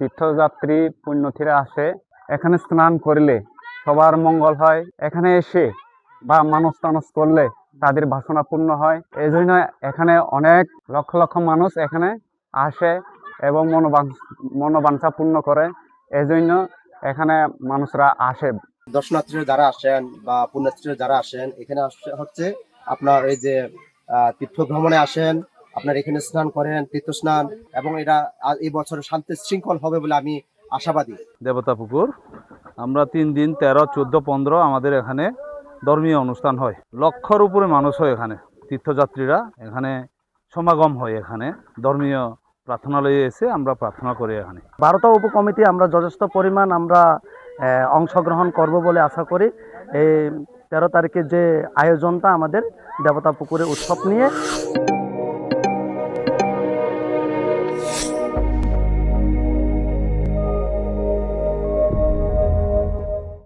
তীর্থযাত্রী পুণ্যতীরা আসে, এখানে স্নান করলে সবার মঙ্গল হয়। এখানে এসে বা মানস টানস করলে তাদের বাসনা পূর্ণ হয়। এই জন্য এখানে অনেক লক্ষ লক্ষ মানুষ এখানে আসে এবং মনোবাঞ্ছা পূর্ণ করে। এই জন্য এখানে মানুষরা আসে। দর্শনার্থীরা যারা আসেন বা পুণ্যার্থীরা যারা আসেন এখানে হচ্ছে আপনার এই যে তীর্থ ভ্রমণে আসেন, আপনার এখানে স্নান করেন, তীর্থ স্নান, এবং এটা এই বছর শান্তি শৃঙ্খল হবে বলে আমি আশাবাদী। দেবতা পুকুর আমরা 3 দিন 13, 14, 15 আমাদের এখানে ধর্মীয় অনুষ্ঠান হয়। লক্ষর উপরে মানুষ হয় এখানে, তীর্থযাত্রীরা এখানে সমাগম হয়। এখানে ধর্মীয় প্রার্থনালয়ে এসে আমরা প্রার্থনা করি। এখানে 12টা উপকমিটি আমরা যথেষ্ট পরিমাণ আমরা অংশগ্রহণ করব বলে আশা করি। এই 13 তারিখে যে আয়োজনটা আমাদের দেবতা পুকুরে উৎসব নিয়ে